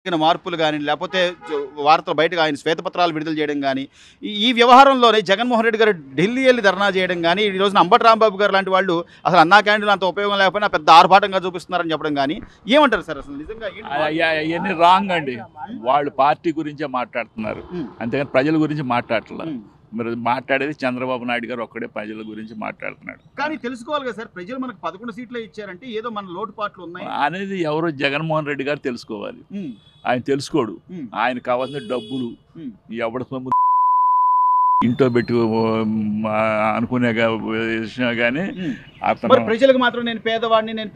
మార్పులు గాని, లేపోతే వార్తలు బయటకు ఆయన శ్వేతపత్రాలు విడుదల చేయడం గాని, ఈ వ్యవహారంలోనే జగన్మోహన్ రెడ్డి గారు ఢిల్లీ ఎళ్లి ధర్నా చేయడం గాని, ఈ రోజున అంబటి రాంబాబు గారు లాంటి వాళ్ళు అసలు అన్నా క్యాంటీన్‌లు అంత ఉపయోగం లేకపోయినా పెద్ద ఆర్భాటంగా చూపిస్తున్నారని చెప్పడం గాని, ఏమంటారు సార్ అసలు నిజంగా అవన్నీ రాంగ్ అండి. వాళ్ళు పార్టీ గురించే మాట్లాడుతున్నారు, అంతేగాని ప్రజల గురించి మాట్లాడట్లేదు. మరి మాట్లాడేది చంద్రబాబు నాయుడు గారు ఒక్కడే ప్రజల గురించి మాట్లాడుతున్నాడు. కానీ తెలుసుకోవాలి కదా సార్, ప్రజలు మనకు 11 సీట్లే ఇచ్చారంటే ఏదో మన లోటుపాట్లు ఉన్నాయి అనేది ఎవరో జగన్మోహన్ రెడ్డి గారు తెలుసుకోవాలి. ఆయన తెలుసుకోడు. ఆయన కావాల్సిన డబ్బులు ఎవడ సొమ్ము ఇంట్లో పెట్టి అనుకునే విషయం కానీ అతను ప్రజలకు మాత్రం నేను పేదవాడిని, నేను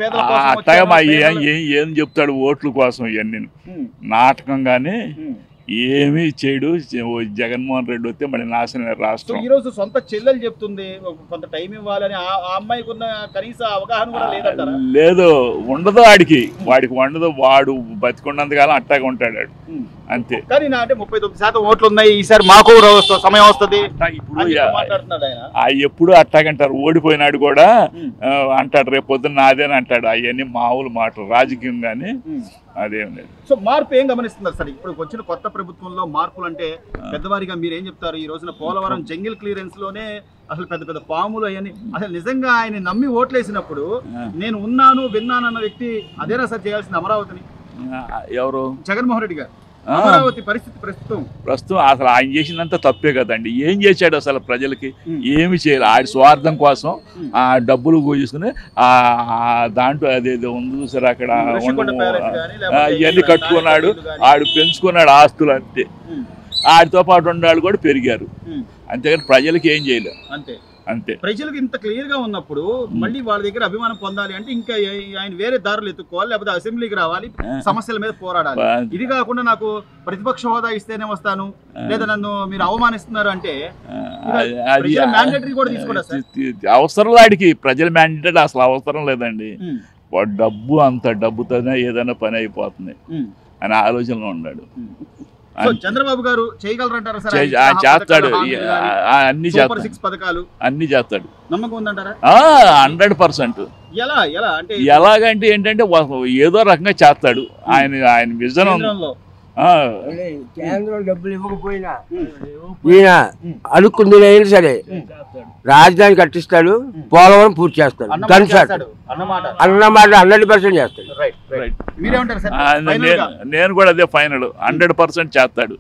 ఏం చెప్తాడు ఓట్ల కోసం ఇవన్నీ నాటకం కానీ ఏమీ చేయడు. జగన్మోహన్ రెడ్డి వస్తే మళ్ళీ నాశనమే రాష్ట్రం. ఈ రోజు సొంత చెల్లెలు చెప్తుంది కొంత టైం ఇవ్వాలని, ఆ అమ్మాయికి ఉన్న కనీస అవగాహన కూడా లేదంటారా? లేదు, ఉండదు. వాడికి ఉండదు. వాడు బతికున్నంతకాలం అట్టాగా ఉంటాడు అంతే. కానీ అంటే 39% ఓట్లు ఉన్నాయి, ఈసారి మాకు సమయం వస్తుంది ఎప్పుడు అట్టాగంటారు. ఓడిపోయినాడు కూడా అంటాడు రేపు పొద్దున్న నాదేని అంటాడు. అవన్నీ మామూలు మాటలు, రాజకీయం కానీ అదేం లేదు. సో మార్పు ఏం గమనిస్తున్నారు సార్ ఇప్పుడు వచ్చిన కొత్త ప్రభుత్వంలో? మార్పులు అంటే పెద్దవారిగా మీరు ఏం చెప్తారు? ఈ రోజున పోలవరం జంగిల్ క్లియరెన్స్ లోనే అసలు పెద్ద పెద్ద పాములు అవన్నీ, అసలు నిజంగా ఆయన నమ్మి ఓట్లేసినప్పుడు నేను ఉన్నాను విన్నాను అన్న వ్యక్తి అదేనా సార్ చేయాల్సింది అమరావతిని? ఎవరు? జగన్మోహన్ రెడ్డి గారు. అమరావతి పరిస్థితి ప్రస్తుతం అసలు ఆయన చేసినంత తప్పే కదండి. ఏం చేశాడు అసలు? ప్రజలకి ఏమి చేయాలి? ఆడి స్వార్థం కోసం ఆ డబ్బులు తీసుకుని దాంట్లో అదేదో ఉంది చూసారు అక్కడ ఇవన్నీ కట్టుకున్నాడు. ఆడు పెంచుకున్నాడు ఆస్తులు అంతే. ఆడితో పాటు ఉండాలి కూడా పెరిగారు, అంతేగాని ప్రజలకి ఏం చేయలేదు అంతే. ప్రజలకు ఇంత క్లియర్ గా ఉన్నప్పుడు మళ్ళీ వాళ్ళ దగ్గర అభిమానం పొందాలి అంటే ఇంకా ఆయన వేరే దారులు ఎత్తుకోవాలి, లేకపోతే అసెంబ్లీకి రావాలి, సమస్యల మీద పోరాడాలి. ఇది కాకుండా నాకు ప్రతిపక్ష హోదా ఇస్తేనే వస్తాను, లేదా నన్ను మీరు అవమానిస్తున్నారు అంటే మ్యాండేటరీ కూడా తీసుకోండి. అవసరం వాడికి ప్రజల మ్యాండేటరీ అసలు అవసరం లేదండి. డబ్బు అంత డబ్బుతోనే ఏదైనా పని అయిపోతుంది అని ఆలోచనలో ఉన్నాడు. చంద్రబాబు గారు చేయగలరంటారా? చేస్తాడు, అన్ని చేస్తాడు, అన్ని చేస్తాడు. నమ్మకం ఉందంటారా? 100%. ఎలాగంటే ఏంటంటే ఏదో రకంగా చేస్తాడు. ఆయన విజన్ కేంద్రం డబ్బులు ఇవ్వకపోయినా ఈయన అడుక్కుంది సరే రాజధాని కట్టిస్తాడు, పోలవరం పూర్తి చేస్తాడు. అన్నమాట 100% చేస్తాడు. నేను కూడా అదే ఫైనల్ 100% చేస్తాడు.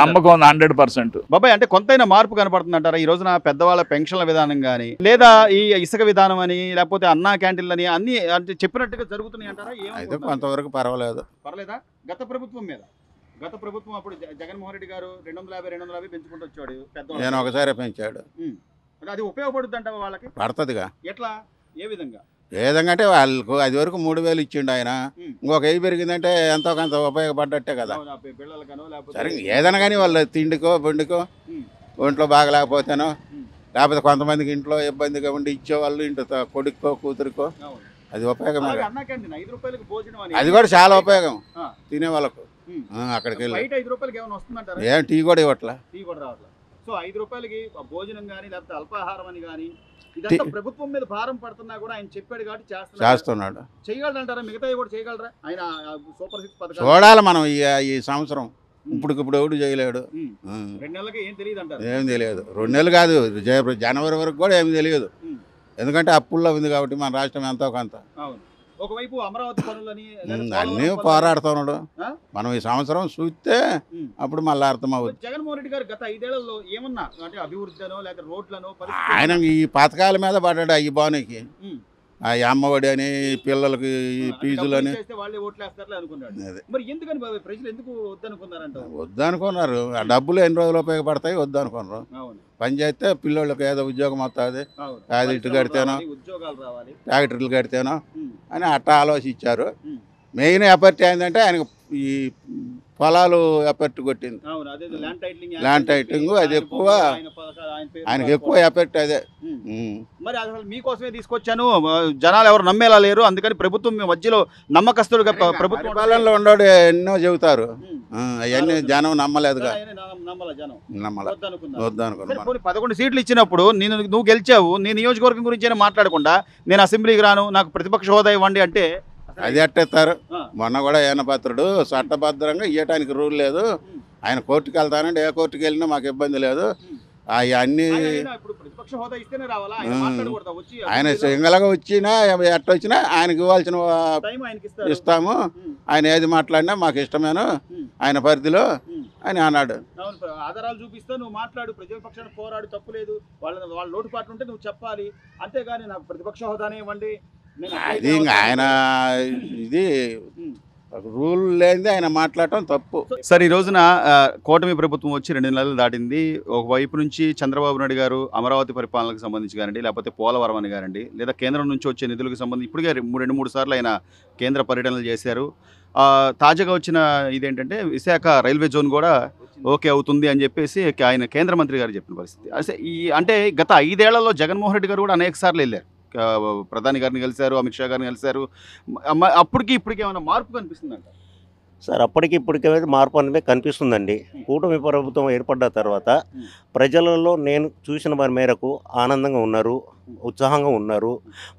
నమ్మకం ఉంది 100%. బాబాయ్ అంటే కొంతైనా మార్పు కనపడుతుంది అంటారా ఈ రోజున? పెద్దవాళ్ళ పెన్షన్ల విధానం కానీ, లేదా ఈ ఇసుక విధానం అని, లేకపోతే అన్నా క్యాంటీన్లు అని అన్ని అంటే చెప్పినట్టుగా జరుగుతున్నాయి అంటారా? కొంతవరకు పర్వాలేదా? గత ప్రభుత్వం మీద, గత ప్రభుత్వం అప్పుడు జగన్మోహన్ రెడ్డి గారు 250 పెంచుకుంటూ వచ్చాడు. నేను ఒకసారి పెంచాడు. అది ఉపయోగపడుతుంది అంటావా వాళ్ళకి? పడుతుందిగా. ఎట్లా, ఏ విధంగా? ఏ విధంగా అంటే వాళ్ళకు అది వరకు 3000 ఇచ్చిండు ఆయన, ఇంకొక 1000 పెరిగిందంటే ఎంతో కొంత ఉపయోగపడ్డట్టే కదా. సరే ఏదైనా కానీ వాళ్ళ తిండికో బండికో, ఒంట్లో బాగలేకపోతేనో, లేకపోతే కొంతమందికి ఇంట్లో ఇబ్బందిగా ఉండి ఇచ్చేవాళ్ళు ఇంట్లో కొడుకో కూతురికో అది ఉపయోగం. అది కూడా చాలా ఉపయోగం తినే వాళ్ళకు. అక్కడికి వెళ్ళి ఏం టీ కూడా ఇవ్వట్లా. సో 5 రూపాయలకి భోజనం కానీ, లేకపోతే అల్పాహారం అని కానీ, ప్రభుత్వం మీద భారం పడుతున్నా కూడా ఆయన చెప్పాడు కాబట్టి చేస్తున్నాడు. చేయగలరంటారా? మిగతా కూడా చేయగలరా ఆయన? సూపర్ 6 పథకాలు చూడాలి మనం ఈ సంవత్సరం. ఇప్పుడు ఎవడు చేయలేడు. 2 నెలలకి ఏం తెలియదు అంటారు? ఏం తెలియదు. 2 నెలలు కాదు, జనవరి వరకు కూడా ఏమి తెలియదు. ఎందుకంటే అప్పుల్లో ఉంది కాబట్టి మన రాష్ట్రం ఎంతో కొంత. ఒకవైపు అమరావతి పనులని అన్నీ పోరాడుతున్నాడు. మనం ఈ సంవత్సరం చూస్తే అప్పుడు మళ్ళీ అర్థం అవుతుంది. జగన్మోహన్ రెడ్డి గారు గత 5 ఏళ్లలో ఏమన్నా అంటే అభివృద్ధినో లేక రోడ్లను ఆయన ఈ పథకాల మీద పడ్డాడు. ఈ బానికి ఆ అమ్మఒడి అని, పిల్లలకి ఫీజులని వద్దనుకున్నారు. ఆ డబ్బులు ఎన్ని రోజులు ఉపయోగపడతాయి వద్దనుకున్నారు. పని చేస్తే పిల్లలకి ఏదో ఉద్యోగం వస్తుంది, ప్రాజెక్టు కడితేనో ఫ్యాక్టరీలు కడితేనో అని అట్టా ఆలోచించారు. మెయిన్ ఎఫర్ట్ ఏంటంటే ఆయనకు ఈ పొలాలు ఎఫర్ట్ కొట్టింది. ల్యాండ్ టైటింగ్ అది ఎక్కువ, ఆయనకు ఎక్కువ ఎఫర్ట్ అదే. మరి అసలు మీకోసమే తీసుకొచ్చాను, జనాలు ఎవరు నమ్మేలా లేరు, అందుకని ప్రభుత్వం మధ్యలో నమ్మకస్తుడుగా ప్రభుత్వం పాలనలో ఉండడు ఎన్నో చెబుతారు, అవన్నీ జనం నమ్మలేదుగా. వద్దనుకున్నా 11 సీట్లు ఇచ్చినప్పుడు నువ్వు గెలిచావు, నీ నియోజకవర్గం గురించి మాట్లాడకుండా నేను అసెంబ్లీకి రాను, నాకు ప్రతిపక్ష హోదా ఇవ్వండి అంటే అది ఎట్టేస్తారు. ఆ. మొన్న కూడా ఏనపత్రుడు చట్టబద్ధంగా ఇవ్వటానికి రూల్ లేదు. ఆయన కోర్టుకు వెళ్తానంటే ఏ కోర్టుకు వెళ్ళినా మాకు ఇబ్బంది లేదు. అన్ని ఇప్పుడు ప్రతిపక్ష హోదా ఇస్తేనే రావాలా? ఆయన మాట్లాడకూడదా? వచ్చి ఆయన సింగల్గా వచ్చినా ఎట్టొచ్చినా ఆయనకి ఇవ్వాల్సిన టైం ఆయనకి ఇస్తారు. ఇస్తాము. ఆయన ఏది మాట్లాడినా మాకు ఇష్టమేను ఆయన పరిధిలో అని అన్నాడు. అవును, ఆధారాలు చూపిస్తా, నువ్వు మాట్లాడు, ప్రజల పక్షాన పోరాడు, తప్పులేదు. వాళ్ళ లోటుపాట్లు ఉంటే నువ్వు చెప్పాలి, అంతేగాని నాకు ప్రతిపక్ష హోదానే ఇవ్వండి. అది ఇంకా ఆయన ఇది రూల్ లేనిది ఆయన మాట్లాడటం తప్పు. సార్, ఈ రోజున కూటమి ప్రభుత్వం వచ్చి 2 నెలలు దాటింది. ఒకవైపు నుంచి చంద్రబాబు నాయుడు గారు అమరావతి పరిపాలనకు సంబంధించి కానివ్వండి, లేకపోతే పోలవరం అని కానివ్వండి, లేదా కేంద్రం నుంచి వచ్చే నిధులకు సంబంధించి ఇప్పటికే 2-3 సార్లు ఆయన కేంద్ర పర్యటనలు చేశారు. తాజాగా వచ్చిన ఇదేంటంటే విశాఖ రైల్వే జోన్ కూడా ఓకే అవుతుంది అని చెప్పేసి ఆయన కేంద్ర మంత్రి గారు చెప్పిన పరిస్థితి. అంటే గత 5 ఏళ్లలో జగన్మోహన్ రెడ్డి గారు కూడా అనేక సార్లు వెళ్ళారు. ప్రధాని గారిని కలిశారు, అమిత్ షా గారిని కలిశారు. అప్పటికి ఇప్పటికి ఏమైనా మార్పు కనిపిస్తుందంట సార్? అప్పటికి ఇప్పటికైతే మార్పు అనేది కనిపిస్తుందండి. కూటమి ప్రభుత్వం ఏర్పడ్డ తర్వాత ప్రజలలో నేను చూసిన వారి మేరకు ఆనందంగా ఉన్నారు, ఉత్సాహంగా ఉన్నారు.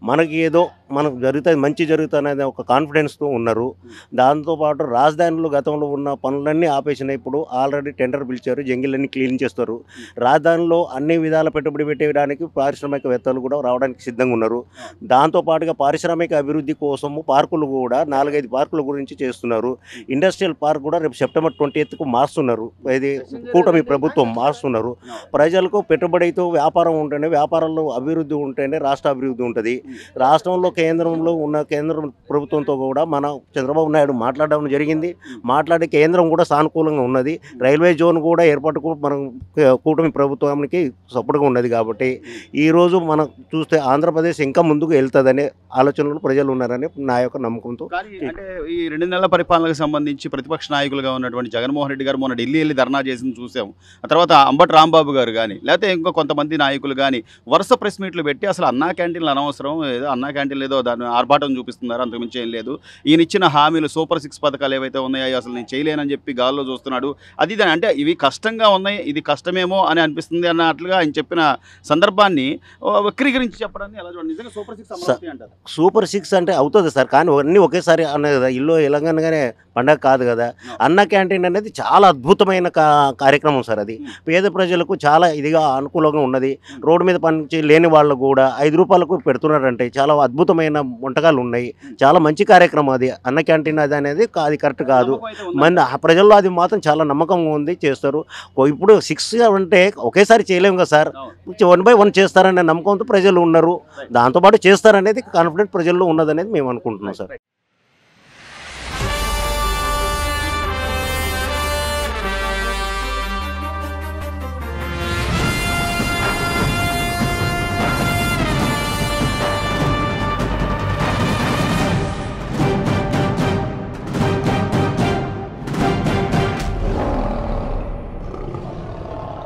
మనకి ఏదో మనకు జరుగుతుంది, మంచి జరుగుతుంది అనేది ఒక కాన్ఫిడెన్స్తో ఉన్నారు. దాంతోపాటు రాజధానిలో గతంలో ఉన్న పనులన్నీ ఆపేసినాయి. ఇప్పుడు ఆల్రెడీ టెండర్ పిలిచారు, జంగిలన్నీ క్లీన్ చేస్తారు. రాజధానిలో అన్ని విధాల పెట్టుబడి పెట్టడానికి పారిశ్రామికవేత్తలు కూడా రావడానికి సిద్ధంగా ఉన్నారు. దాంతోపాటుగా పారిశ్రామిక అభివృద్ధి కోసము పార్కులు కూడా 4-5 పార్కుల గురించి చేస్తున్నారు. ఇండస్ట్రియల్ పార్క్ కూడా రేపు సెప్టెంబర్ 20కు మారుస్తున్నారు. ఇది కూటమి ప్రభుత్వం మారుస్తున్నారు. ప్రజలకు పెట్టుబడితో వ్యాపారం ఉంటేనే, వ్యాపారంలో అభివృద్ధి ఉంటేనే రాష్ట్ర అభివృద్ధి ఉంటుంది. రాష్ట్రంలో కేంద్రంలో ఉన్న కేంద్ర ప్రభుత్వంతో కూడా మన చంద్రబాబు నాయుడు మాట్లాడడం జరిగింది. మాట్లాడే కేంద్రం కూడా సానుకూలంగా ఉన్నది. రైల్వే జోన్ కూడా ఏర్పాటుకు మనం కూటమి ప్రభుత్వానికి సపోర్ట్గా ఉన్నది. కాబట్టి ఈరోజు మనం చూస్తే ఆంధ్రప్రదేశ్ ఇంకా ముందుకు వెళ్తుందనే ఆలోచనలు ప్రజలు ఉన్నారని నా యొక్క నమ్మకంతో. అంటే ఈ 2 నెలల పరిపాలనకు సంబంధించి ప్రతిపక్ష నాయకులుగా ఉన్నటువంటి జగన్మోహన్ రెడ్డి గారు మొన్న ఢిల్లీ వెళ్ళి ధర్నా చేసింది చూసాం. ఆ తర్వాత అంబటి రాంబాబు గారు కానీ, లేకపోతే ఇంకో కొంతమంది నాయకులు కానీ వరుస ప్రెస్ మీట్లు పెట్టి అసలు అన్నా క్యాంటీన్లు అనవసరం, ఏదో అన్నా క్యాంటీన్లు ఏదో దాన్ని ఆర్భాటం చూపిస్తున్నారు, అంతకుమించి ఏం లేదు. ఈయన ఇచ్చిన హామీలు సూపర్ 6 పథకాలు ఏవైతే ఉన్నాయో అసలు నేను చేయలేనని చెప్పి గాల్లో చూస్తున్నాడు. అది అంటే ఇవి కష్టంగా ఉన్నాయి, ఇది కష్టమేమో అని అనిపిస్తుంది అన్నట్లుగా ఆయన చెప్పిన సందర్భాన్ని వక్రీకరించి చెప్పడాన్ని ఎలా చూడండి? నిజంగా సూపర్ 6 అమరావతి అంటారు. సూపర్ 6 అంటే అవుతుంది సార్, కానీ అన్నీ ఒకేసారి అన్నది కదా. ఇల్లు ఎలాగనగానే పండగ కాదు కదా. అన్న క్యాంటీన్ అనేది చాలా అద్భుతమైన కార్యక్రమం సార్. అది పేద ప్రజలకు చాలా ఇదిగా అనుకూలంగా ఉన్నది. రోడ్డు మీద పని లేని వాళ్ళు కూడా 5 రూపాయలకు పెడుతున్నారంటే చాలా అద్భుతమైన వంటకాలు ఉన్నాయి. చాలా మంచి కార్యక్రమం అది. అన్న క్యాంటీన్ అది కరెక్ట్ కాదు. మన ప్రజల్లో అది మాత్రం చాలా నమ్మకంగా ఉంది, చేస్తారు. ఇప్పుడు 6 అంటే ఒకేసారి చేయలేము కదా సార్. 1/1 చేస్తారనే నమ్మకంతో ప్రజలు ఉన్నారు. దాంతోపాటు చేస్తారనేది కాన్ఫిడెంట్ ప్రజల్లో ఉన్నదనేది మేము అనుకుంటున్నాం సార్.